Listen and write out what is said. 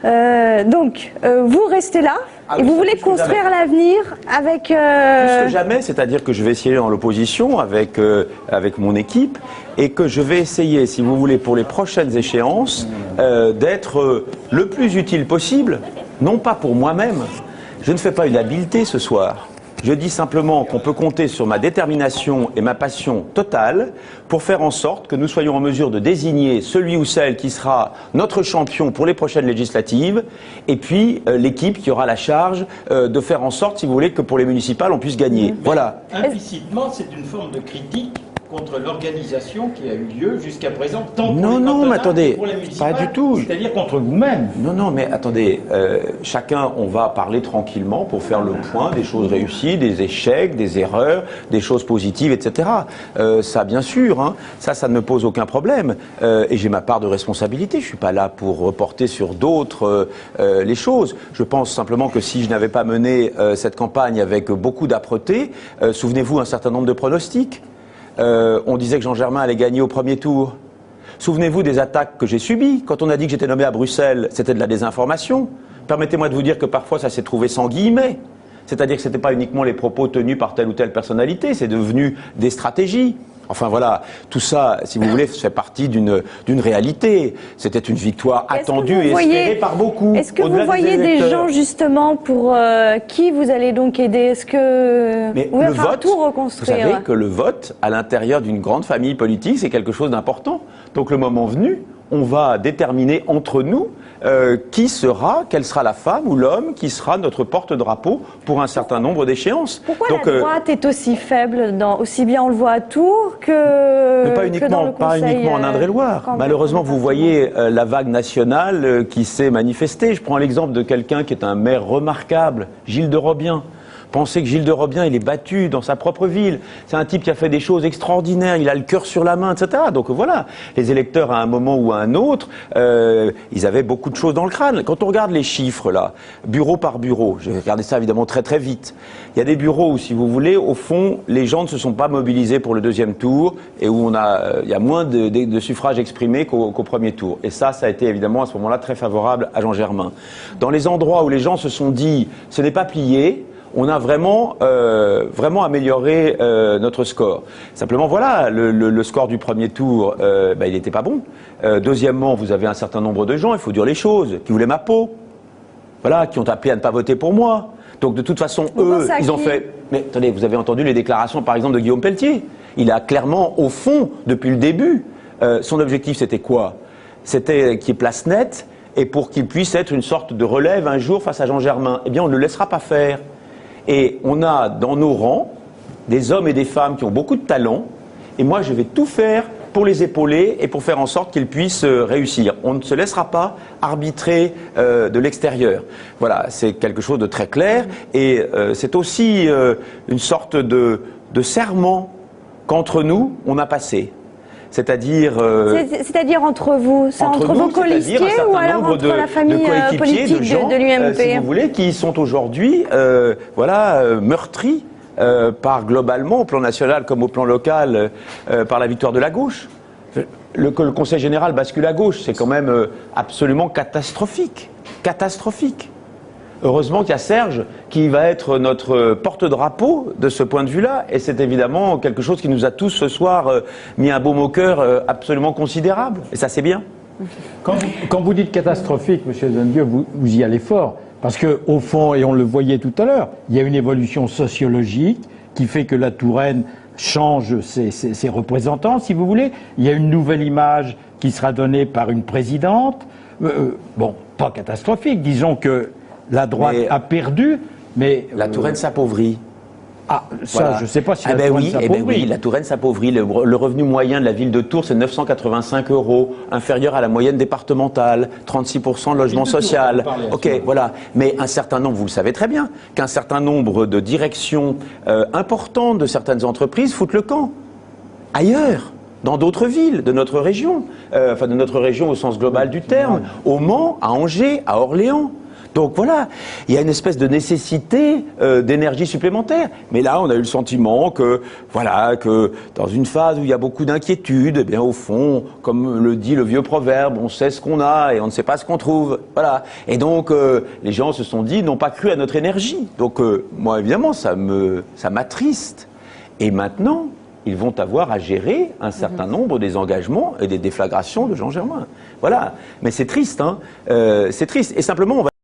Donc, vous restez là et vous voulez construire l'avenir avec... Plus que jamais, c'est-à-dire que je vais essayer dans l'opposition avec mon équipe et que je vais essayer, si vous voulez, pour les prochaines échéances, d'être le plus utile possible, non pas pour moi-même. Je ne fais pas une habileté ce soir. Je dis simplement qu'on peut compter sur ma détermination et ma passion totale pour faire en sorte que nous soyons en mesure de désigner celui ou celle qui sera notre champion pour les prochaines législatives et puis l'équipe qui aura la charge de faire en sorte, si vous voulez, que pour les municipales, on puisse gagner. Voilà. Implicitement, c'est une forme de critique contre l'organisation qui a eu lieu jusqu'à présent, tant pour Non, les non, mais cantonales attendez, que pour les municipales, pas du tout. C'est-à-dire contre vous-même. Non, non, mais attendez, chacun, on va parler tranquillement pour faire le point des choses réussies, des échecs, des erreurs, des choses positives, etc. Ça, bien sûr, hein, ça ne me pose aucun problème. Et j'ai ma part de responsabilité. Je suis pas là pour reporter sur d'autres les choses. Je pense simplement que si je n'avais pas mené cette campagne avec beaucoup d'âpreté, souvenez-vous un certain nombre de pronostics. On disait que Jean Germain allait gagner au premier tour. Souvenez-vous des attaques que j'ai subies. Quand on a dit que j'étais nommé à Bruxelles, c'était de la désinformation. Permettez-moi de vous dire que parfois ça s'est trouvé sans guillemets. C'est-à-dire que ce n'était pas uniquement les propos tenus par telle ou telle personnalité, c'est devenu des stratégies. Enfin voilà, tout ça, si vous voulez, fait partie d'une réalité. C'était une victoire attendue et espérée par beaucoup. Est-ce que vous voyez des gens justement pour qui vous allez donc aider? Est-ce que mais vous allez le vote, tout reconstruire? Vous savez que le vote, à l'intérieur d'une grande famille politique, c'est quelque chose d'important. Donc le moment venu, on va déterminer entre nous quelle sera la femme ou l'homme qui sera notre porte-drapeau pour un certain nombre d'échéances. Pourquoi la droite est aussi faible, aussi bien on le voit à Tours que, mais pas uniquement, pas uniquement en Indre-et-Loire. Malheureusement, vous voyez la vague nationale qui s'est manifestée. Je prends l'exemple de quelqu'un qui est un maire remarquable, Gilles de Robien. Pensez que Gilles de Robien, il est battu dans sa propre ville. C'est un type qui a fait des choses extraordinaires, il a le cœur sur la main, etc. Donc voilà, les électeurs, à un moment ou à un autre, ils avaient beaucoup de choses dans le crâne. Quand on regarde les chiffres, là, bureau par bureau, je vais regarder ça évidemment très très vite, il y a des bureaux où, si vous voulez, au fond, les gens ne se sont pas mobilisés pour le deuxième tour et où il y a moins de suffrages exprimés qu'au premier tour. Et ça a été évidemment à ce moment-là très favorable à Jean Germain. Dans les endroits où les gens se sont dit « ce n'est pas plié », on a vraiment amélioré notre score. Simplement, voilà, le score du premier tour, il n'était pas bon. Deuxièmement, vous avez un certain nombre de gens, il faut dire les choses, qui voulaient ma peau. Voilà, qui ont appelé à ne pas voter pour moi. Donc, de toute façon, eux, ils ont fait... Mais attendez, vous avez entendu les déclarations, par exemple, de Guillaume Pelletier. Il a clairement, au fond, depuis le début, son objectif, c'était quoi? C'était qu'il y ait place nette et pour qu'il puisse être une sorte de relève un jour face à Jean Germain. Eh bien, on ne le laissera pas faire. Et on a dans nos rangs des hommes et des femmes qui ont beaucoup de talent, et moi je vais tout faire pour les épauler et pour faire en sorte qu'ils puissent réussir. On ne se laissera pas arbitrer de l'extérieur. Voilà, c'est quelque chose de très clair, et c'est aussi une sorte de serment qu'entre nous, on a passé. C'est-à-dire entre vous, c'est entre vos colistiers ou alors entre la famille politique de l'UMP, si vous voulez, qui sont aujourd'hui meurtris par globalement, au plan national comme au plan local, par la victoire de la gauche. Que le Conseil général bascule à gauche, c'est quand même absolument catastrophique. Catastrophique. Heureusement qu'il y a Serge qui va être notre porte-drapeau de ce point de vue-là, et c'est évidemment quelque chose qui nous a tous ce soir mis un baume au cœur absolument considérable, et ça c'est bien. Quand vous dites catastrophique, M. Zennedieu, vous y allez fort, parce qu'au fond, et on le voyait tout à l'heure, il y a une évolution sociologique qui fait que la Touraine change ses représentants, si vous voulez. Il y a une nouvelle image qui sera donnée par une présidente, bon, pas catastrophique, disons que la droite a perdu, mais... La Touraine s'appauvrit. Ah, ça, voilà. Je ne sais pas si la Touraine s'appauvrit. Eh ben oui, la Touraine s'appauvrit. Le revenu moyen de la ville de Tours, c'est 985 €, inférieur à la moyenne départementale, 36% de logement social. Ok, voilà. Mais un certain nombre, vous le savez très bien, qu'un certain nombre de directions importantes de certaines entreprises foutent le camp. Ailleurs, dans d'autres villes de notre région, de notre région au sens global du terme, au Mans, à Angers, à Orléans. Donc voilà, il y a une espèce de nécessité d'énergie supplémentaire. Mais là, on a eu le sentiment que, voilà, que dans une phase où il y a beaucoup d'inquiétude, eh bien au fond, comme le dit le vieux proverbe, on sait ce qu'on a et on ne sait pas ce qu'on trouve. Voilà. Et donc, les gens se sont dit, n'ont pas cru à notre énergie. Donc, moi, évidemment, ça m'attriste. Et maintenant, ils vont avoir à gérer un certain nombre des engagements et des déflagrations de Jean Germain. Voilà. Mais c'est triste, hein. C'est triste. Et simplement, on va